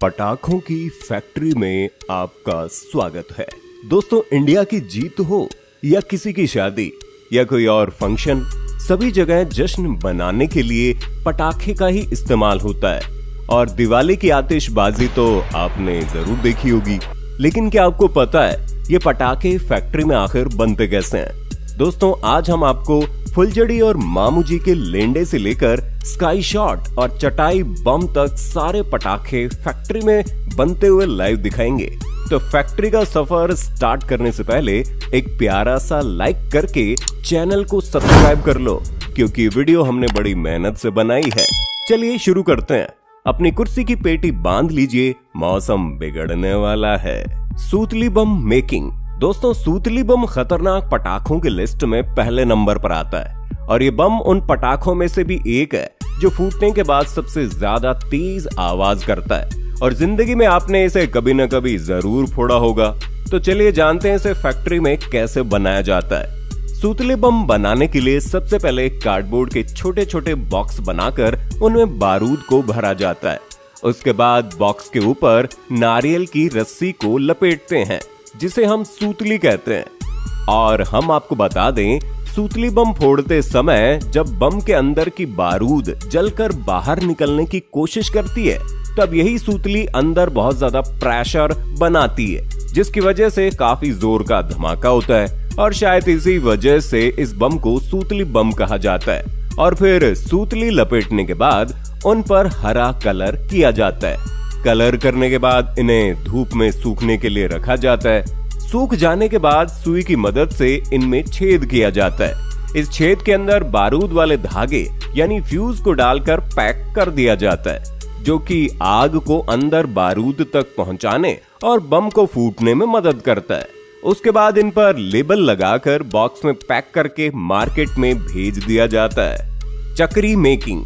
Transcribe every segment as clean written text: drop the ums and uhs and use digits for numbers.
पटाखों की फैक्ट्री में आपका स्वागत है। दोस्तों, इंडिया की जीत हो या किसी की शादी या कोई और फंक्शन, सभी जगह जश्न बनाने के लिए पटाखे का ही इस्तेमाल होता है। और दिवाली की आतिशबाजी तो आपने जरूर देखी होगी, लेकिन क्या आपको पता है ये पटाखे फैक्ट्री में आखिर बनते कैसे हैं? दोस्तों, आज हम आपको फुलझड़ी और मामूजी के लेंडे से लेकर स्काई शॉट और चटाई बम तक सारे पटाखे फैक्ट्री में बनते हुए लाइव दिखाएंगे। तो फैक्ट्री का सफर स्टार्ट करने से पहले एक प्यारा सा लाइक करके चैनल को सब्सक्राइब कर लो, क्योंकि वीडियो हमने बड़ी मेहनत से बनाई है। चलिए शुरू करते हैं। अपनी कुर्सी की पेटी बांध लीजिए, मौसम बिगड़ने वाला है। सूतली बम मेकिंग। दोस्तों, सूतली बम खतरनाक पटाखों की लिस्ट में पहले नंबर पर आता है और ये बम उन पटाखों में से भी एक है जो फूटने के बाद सबसे ज्यादा तेज आवाज करता है और जिंदगी में आपने इसे कभी न कभी जरूर फोड़ा होगा। तो चलिए जानते हैं इसे फैक्ट्री में कैसे बनाया जाता है। सूतली बम बनाने के लिए सबसे पहले कार्डबोर्ड के छोटे छोटे बॉक्स बनाकर उनमें बारूद को भरा जाता है। उसके बाद बॉक्स के ऊपर नारियल की रस्सी को लपेटते हैं, जिसे हम सूतली कहते हैं। और हम आपको बता दें, सूतली बम फोड़ते समय जब बम के अंदर की बारूद जलकर बाहर निकलने की कोशिश करती है, तब यही सूतली अंदर बहुत ज्यादा प्रेशर बनाती है, जिसकी वजह से काफी जोर का धमाका होता है और शायद इसी वजह से इस बम को सूतली बम कहा जाता है। और फिर सूतली लपेटने के बाद उन पर हरा कलर किया जाता है। कलर करने के बाद इन्हें धूप में सूखने के लिए रखा जाता है। सूख जाने के बाद सुई की मदद से इनमें छेद किया जाता है। इस छेद के अंदर बारूद वाले धागे यानी फ्यूज को डालकर पैक कर दिया जाता है, जो कि आग को अंदर बारूद तक पहुंचाने और बम को फूटने में मदद करता है। उसके बाद इन पर लेबल लगाकर बॉक्स में पैक करके मार्केट में भेज दिया जाता है। चक्री मेकिंग।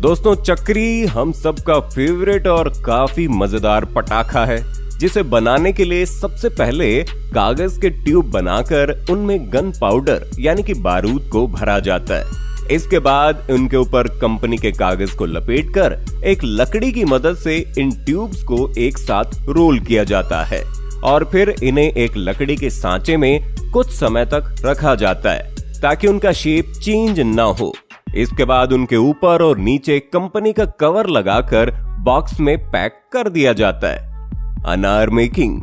दोस्तों, चक्री हम सबका फेवरेट और काफी मजेदार पटाखा है, जिसे बनाने के लिए सबसे पहले कागज के ट्यूब बनाकर उनमें गन पाउडर यानी कि बारूद को भरा जाता है। इसके बाद उनके ऊपर कंपनी के कागज को लपेटकर एक लकड़ी की मदद से इन ट्यूब्स को एक साथ रोल किया जाता है और फिर इन्हें एक लकड़ी के सांचे में कुछ समय तक रखा जाता है ताकि उनका शेप चेंज ना हो। इसके बाद उनके ऊपर और नीचे कंपनी का कवर लगाकर बॉक्स में पैक कर दिया जाता है। अनार मेकिंग।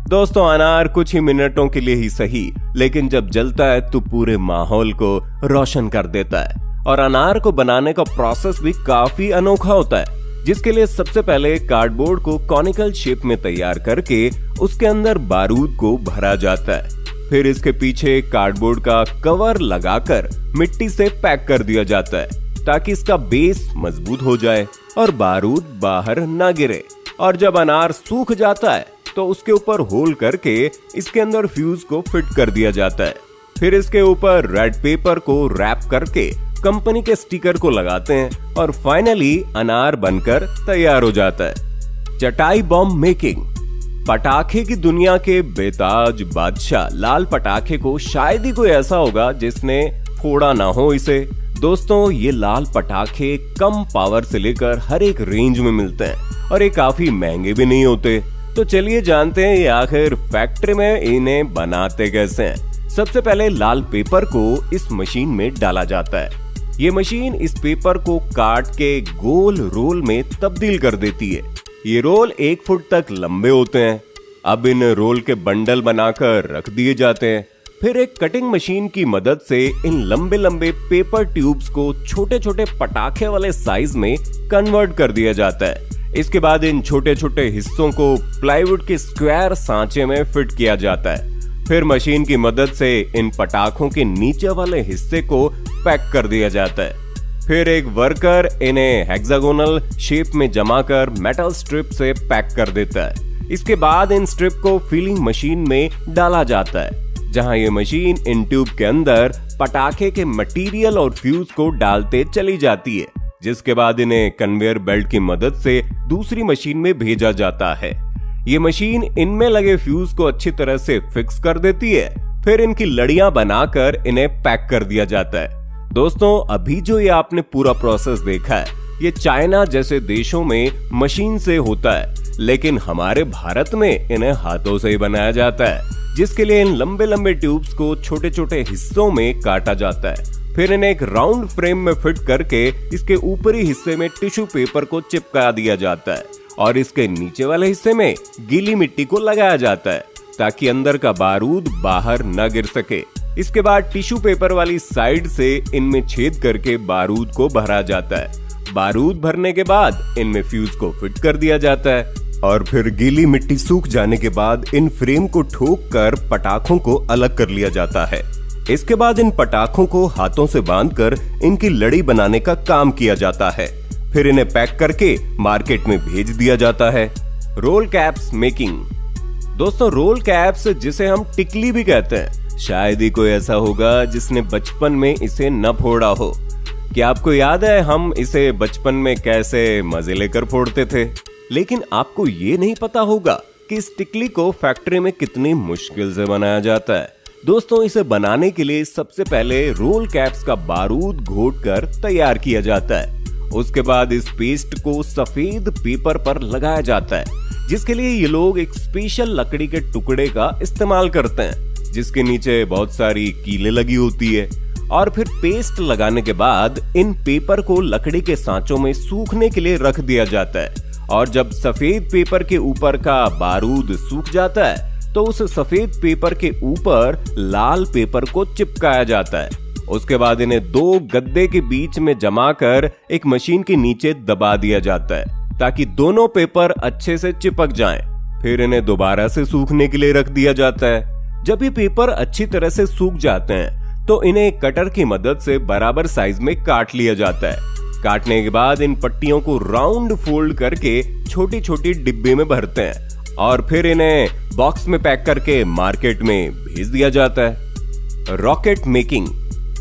दोस्तों, अनार कुछ ही मिनटों के लिए ही सही, लेकिन जब जलता है तो पूरे माहौल को रोशन कर देता है। और अनार को बनाने का प्रोसेस भी काफी अनोखा होता है, जिसके लिए सबसे पहले कार्डबोर्ड को कॉनिकल शेप में तैयार करके उसके अंदर बारूद को भरा जाता है। फिर इसके पीछे कार्डबोर्ड का कवर लगाकर मिट्टी से पैक कर दिया जाता है ताकि इसका बेस मजबूत हो जाए और बारूद बाहर ना गिरे। और जब अनार सूख जाता है तो उसके ऊपर होल करके इसके अंदर फ्यूज को फिट कर दिया जाता है। फिर इसके ऊपर रेड पेपर को रैप करके कंपनी के स्टिकर को लगाते हैं और फाइनली अनार बनकर तैयार हो जाता है। चटाई बम मेकिंग। पटाखे की दुनिया के बेताज बादशाह लाल पटाखे को शायद ही कोई ऐसा होगा जिसने फोड़ा ना हो इसे। दोस्तों, ये लाल पटाखे कम पावर से लेकर हर एक रेंज में मिलते हैं और ये काफी महंगे भी नहीं होते। तो चलिए जानते हैं ये आखिर फैक्ट्री में इन्हें बनाते कैसे हैं। सबसे पहले लाल पेपर को इस मशीन में डाला जाता है। ये मशीन इस पेपर को काट के गोल रोल में तब्दील कर देती है। ये रोल 1 फुट तक लंबे होते हैं। अब इन रोल के बंडल बनाकर रख दिए जाते हैं। फिर एक कटिंग मशीन की मदद से इन लंबे लंबे पेपर ट्यूब्स को छोटे छोटे पटाखे वाले साइज में कन्वर्ट कर दिया जाता है। इसके बाद इन छोटे छोटे हिस्सों को प्लाईवुड के स्क्वायर सांचे में फिट किया जाता है। फिर मशीन की मदद से इन पटाखों के नीचे वाले हिस्से को पैक कर दिया जाता है। फिर एक वर्कर इन्हें हेक्सागोनल शेप में जमाकर मेटल स्ट्रिप से पैक कर देता है। इसके बाद इन स्ट्रिप को फिलिंग मशीन में डाला जाता है, जहां ये मशीन इन ट्यूब के अंदर पटाखे के मटेरियल और फ्यूज को डालते चली जाती है, जिसके बाद इन्हें कन्वेयर बेल्ट की मदद से दूसरी मशीन में भेजा जाता है। ये मशीन इनमें लगे फ्यूज को अच्छी तरह से फिक्स कर देती है। फिर इनकी लड़ियां बनाकर इन्हें पैक कर दिया जाता है। दोस्तों, अभी जो ये आपने पूरा प्रोसेस देखा है, ये चाइना जैसे देशों में मशीन से होता है, लेकिन हमारे भारत में इन्हें हाथों से ही बनाया जाता है, जिसके लिए इन लंबे लंबे ट्यूब्स को छोटे छोटे हिस्सों में काटा जाता है। फिर इन्हें एक राउंड फ्रेम में फिट करके इसके ऊपरी हिस्से में टिश्यू पेपर को चिपका दिया जाता है और इसके नीचे वाले हिस्से में गीली मिट्टी को लगाया जाता है ताकि अंदर का बारूद बाहर न गिर सके। इसके बाद टिश्यू पेपर वाली साइड से इनमें छेद करके बारूद को भरा जाता है। बारूद भरने के बाद इनमें फ्यूज को फिट कर दिया जाता है और फिर गीली मिट्टी सूख जाने के बाद इन फ्रेम को ठोक कर पटाखों को अलग कर लिया जाता है। इसके बाद इन पटाखों को हाथों से बांधकर इनकी लड़ी बनाने का काम किया जाता है। फिर इन्हें पैक करके मार्केट में भेज दिया जाता है। Roll caps making. दोस्तों, रोल कैप्स जिसे हम टिकली भी कहते हैं, शायद ही कोई ऐसा होगा जिसने बचपन में इसे न फोड़ा हो। क्या आपको याद है हम इसे बचपन में कैसे मजे लेकर फोड़ते थे? लेकिन आपको ये नहीं पता होगा कि इस टिकली को फैक्ट्री में कितनी मुश्किल से बनाया जाता है। दोस्तों, इसे बनाने के लिए सबसे पहले रोल कैप्स का बारूद घोटकर तैयार किया जाता है। उसके बाद इस पेस्ट को सफेद पेपर पर लगाया जाता है, जिसके लिए ये लोग एक स्पेशल लकड़ी के टुकड़े का इस्तेमाल करते हैं, जिसके नीचे बहुत सारी कीलें लगी होती है। और फिर पेस्ट लगाने के बाद इन पेपर को लकड़ी के सांचों में सूखने के लिए रख दिया जाता है। और जब सफेद पेपर के ऊपर का बारूद सूख जाता है तो उस सफेद पेपर के ऊपर लाल पेपर को चिपकाया जाता है। उसके बाद इन्हें दो गद्दे के बीच में जमाकर एक मशीन के नीचे दबा दिया जाता है ताकि दोनों पेपर अच्छे से चिपक जाएं। फिर इन्हें दोबारा से सूखने के लिए रख दिया जाता है। जब ये पेपर अच्छी तरह से सूख जाते हैं तो इन्हें कटर की मदद से बराबर साइज में काट लिया जाता है। काटने के बाद इन पट्टियों को राउंड फोल्ड करके छोटी छोटी डिब्बे में भरते हैं और फिर इन्हें बॉक्स में पैक करके मार्केट में भेज दिया जाता है। Rocket making.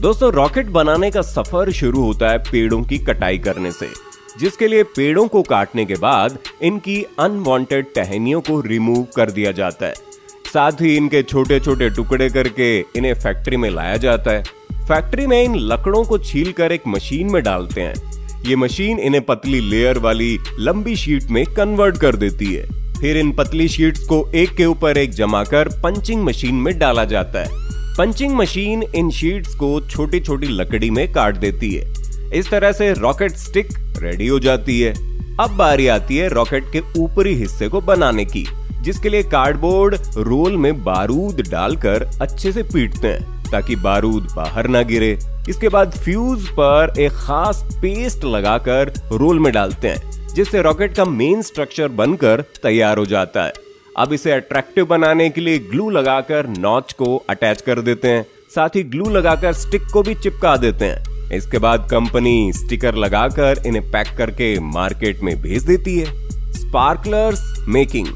दोस्तों, रॉकेट बनाने का सफर शुरू होता है पेड़ों की कटाई करने से, जिसके लिए पेड़ों को काटने के बाद इनकी अनवांटेड टहनियों को रिमूव कर दिया जाता है। साथ ही इनके छोटे छोटे टुकड़े करके इन्हें फैक्ट्री में लाया जाता है। फैक्ट्री में इन लकड़ों को छीलकर एक मशीन में डालते हैं। ये मशीन इन्हें पतली लेयर वाली लंबी शीट में कन्वर्ट कर देती है। फिर इन पतली शीट्स को एक के ऊपर एक जमाकर पंचिंग मशीन में डाला जाता है। पंचिंग मशीन इन शीट्स को छोटी छोटी लकड़ी में काट देती है। इस तरह से रॉकेट स्टिक रेडी हो जाती है। अब बारी आती है रॉकेट के ऊपरी हिस्से को बनाने की, जिसके लिए कार्डबोर्ड रोल में बारूद डालकर अच्छे से पीटते हैं ताकि बारूद बाहर ना गिरे। इसके बाद फ्यूज पर एक खास पेस्ट लगाकर रोल में डालते हैं, जिससे रॉकेट का मेन स्ट्रक्चर बनकर तैयार हो जाता है। अब इसे अट्रैक्टिव बनाने के लिए ग्लू लगाकर नॉच को अटैच कर देते हैं। साथ ही ग्लू लगाकर स्टिक को भी चिपका देते हैं। इसके बाद कंपनी स्टिकर लगाकर इन्हें पैक करके मार्केट में भेज देती है। Sparklers making.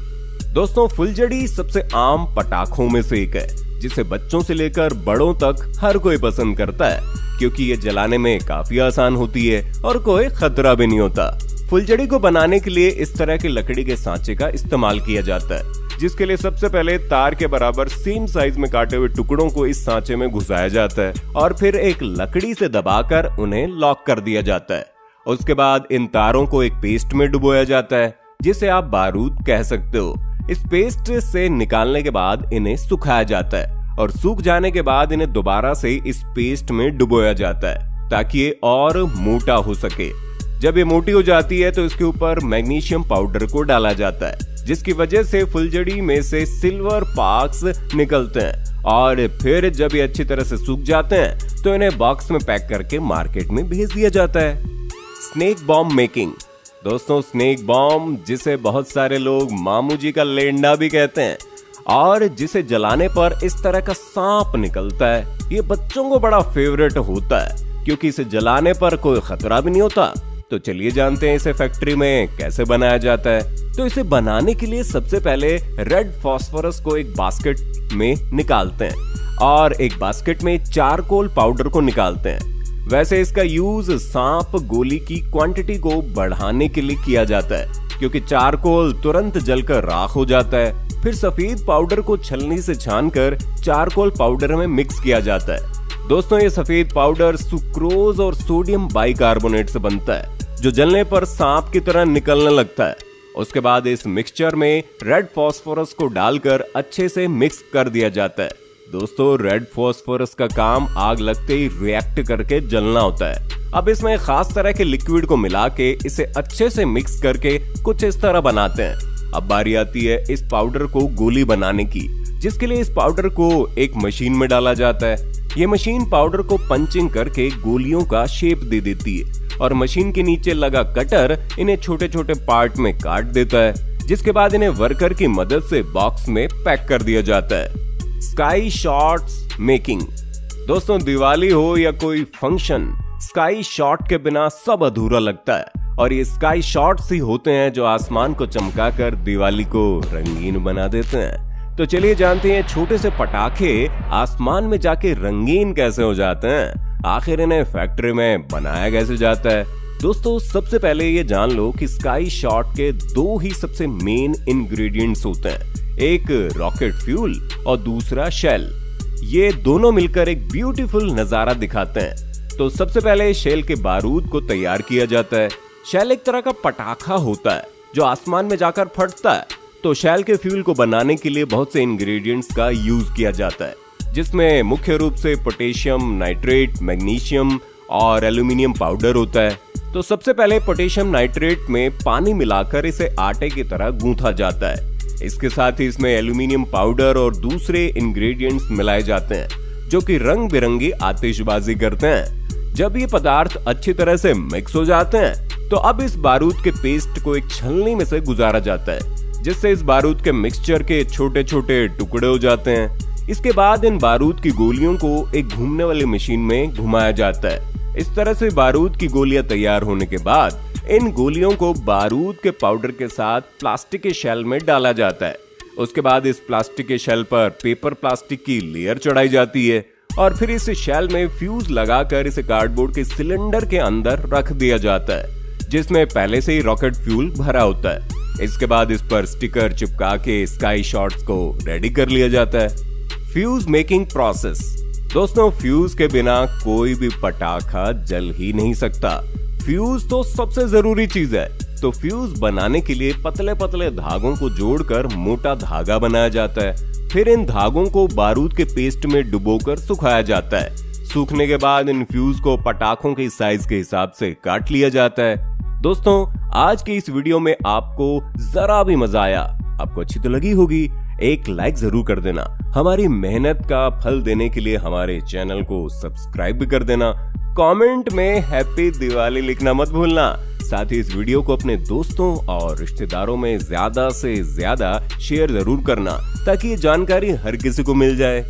दोस्तों, फुलझड़ी सबसे आम पटाखों में से एक है, जिसे बच्चों से लेकर बड़ों तक हर कोई पसंद करता है, क्योंकि ये जलाने में काफी आसान होती है और कोई खतरा भी नहीं होता। फुलझड़ी को बनाने के लिए इस तरह के लकड़ी के सांचे का इस्तेमाल किया जाता है, जिसके लिए सबसे पहले तार के बराबर सेम साइज में काटे हुए टुकड़ों को इस सांचे में घुसाया जाता है और फिर एक लकड़ी से दबाकर उन्हें लॉक कर दिया जाता है। उसके बाद इन तारों को एक पेस्ट में डुबोया जाता है, जिसे आप बारूद कह सकते हो। इस पेस्ट से निकालने के बाद इन्हें सुखाया जाता है और सूख जाने के बाद इन्हें दोबारा से इस पेस्ट में डुबोया जाता है ताकि ये और मोटा हो सके। जब ये मोटी हो जाती है तो इसके ऊपर मैग्नीशियम पाउडर को डाला जाता है, जिसकी वजह से फुलझड़ी में से सिल्वर स्पार्क्स निकलते हैं। और फिर जब ये अच्छी तरह से सूख जाते हैं तो इन्हें बॉक्स में पैक करके मार्केट में भेज दिया जाता है। Snake bomb making. दोस्तों, स्नेक बॉम्ब, जिसे बहुत सारे लोग मामू जी का लेंडा भी कहते हैं और जिसे जलाने पर इस तरह का सांप निकलता है, ये बच्चों को बड़ा फेवरेट होता है क्योंकि इसे जलाने पर कोई खतरा भी नहीं होता। तो चलिए जानते हैं इसे फैक्ट्री में कैसे बनाया जाता है। तो इसे बनाने के लिए सबसे पहले रेड फास्फोरस को एक बास्केट में निकालते हैं और एक बास्केट में चारकोल पाउडर को निकालते हैं। वैसे इसका यूज सांप गोली की क्वांटिटी को बढ़ाने के लिए किया जाता है, क्योंकि चारकोल तुरंत जलकर राख हो जाता है। फिर सफेद पाउडर को छलनी से छानकर चारकोल पाउडर में मिक्स किया जाता है। दोस्तों, ये सफेद पाउडर सुक्रोज और सोडियम बाइकार्बोनेट से बनता है, जो जलने पर सांप की तरह निकलने लगता है। उसके बाद इस मिक्सचर में रेड फास्फोरस को डालकर अच्छे से मिक्स कर दिया जाता है। दोस्तों रेड फास्फोरस का काम आग लगते ही रिएक्ट करके जलना होता है। अब इसमें खास तरह के लिक्विड को मिला के इसे अच्छे से मिक्स करके कुछ इस तरह बनाते हैं। अब बारी आती है इस पाउडर को गोली बनाने की, जिसके लिए इस पाउडर को एक मशीन में डाला जाता है। ये मशीन पाउडर को पंचिंग करके गोलियों का शेप दे देती है और मशीन के नीचे लगा कटर इन्हें छोटे छोटे पार्ट में काट देता है, जिसके बाद इन्हें वर्कर की मदद से बॉक्स में पैक कर दिया जाता है। Sky shots making. दोस्तों दिवाली हो या कोई फंक्शन, स्काई शॉट के बिना सब अधूरा लगता है और ये स्काई शॉट्स ही होते हैं जो आसमान को चमकाकर दिवाली को रंगीन बना देते हैं। तो चलिए जानते हैं छोटे से पटाखे आसमान में जाके रंगीन कैसे हो जाते हैं, आखिर इन्हें फैक्ट्री में बनाया कैसे जाता है। दोस्तों सबसे पहले ये जान लो कि स्काई शॉट के दो ही सबसे मेन इंग्रेडिएंट्स होते हैं, एक रॉकेट फ्यूल और दूसरा शेल। ये दोनों मिलकर एक ब्यूटीफुल नजारा दिखाते हैं। तो सबसे पहले शेल के बारूद को तैयार किया जाता है। शेल एक तरह का पटाखा होता है जो आसमान में जाकर फटता है। तो शेल के फ्यूल को बनाने के लिए बहुत से इंग्रेडिएंट्स का यूज किया जाता है, जिसमें मुख्य रूप से पोटेशियम नाइट्रेट, मैग्नीशियम और एल्यूमिनियम पाउडर होता है। तो सबसे पहले पोटेशियम नाइट्रेट में पानी मिलाकर इसे आटे की तरह गूंथा जाता है। इसके साथ ही इसमें एल्यूमिनियम पाउडर और दूसरे इंग्रेडिएंट्स मिलाए जाते हैं, जो कि रंग बिरंगी आतिशबाजी करते हैं। जब ये पदार्थ अच्छी तरह से मिक्स हो जाते हैं तो अब इस बारूद के पेस्ट को एक छलनी में से गुजारा जाता है, जिससे इस बारूद के मिक्सचर के छोटे छोटे टुकड़े हो जाते हैं। इसके बाद इन बारूद की गोलियों को एक घूमने वाली मशीन में घुमाया जाता है। इस तरह से बारूद की गोलियां तैयार होने के बाद इन गोलियों को बारूद के पाउडर के साथ प्लास्टिक के शेल में डाला जाता है। उसके बाद इस प्लास्टिक के शेल पर पेपर प्लास्टिक की लेयर चढ़ाई जाती है और फिर इस शेल में फ्यूज लगाकर इसे कार्डबोर्ड के सिलेंडर के अंदर रख दिया जाता है, जिसमें पहले से ही रॉकेट फ्यूल भरा होता है। इसके बाद इस पर स्टिकर चिपका के स्काई शॉट्स को रेडी कर लिया जाता है। Fuse making process. दोस्तों फ्यूज के बिना कोई भी पटाखा जल ही नहीं सकता। फ्यूज तो सबसे जरूरी चीज है। तो फ्यूज बनाने के लिए पतले पतले धागों को जोड़कर मोटा धागा बनाया जाता है। फिर इन धागों को बारूद के पेस्ट में डुबोकर सुखाया जाता है। सूखने के बाद इन फ्यूज को पटाखों के साइज के हिसाब से काट लिया जाता है। दोस्तों आज की इस वीडियो में आपको जरा भी मजा आया, आपको अच्छी तो लगी होगी, एक लाइक जरूर कर देना। हमारी मेहनत का फल देने के लिए हमारे चैनल को सब्सक्राइब भी कर देना। कमेंट में हैप्पी दिवाली लिखना मत भूलना। साथ ही इस वीडियो को अपने दोस्तों और रिश्तेदारों में ज्यादा से ज्यादा शेयर जरूर करना, ताकि ये जानकारी हर किसी को मिल जाए।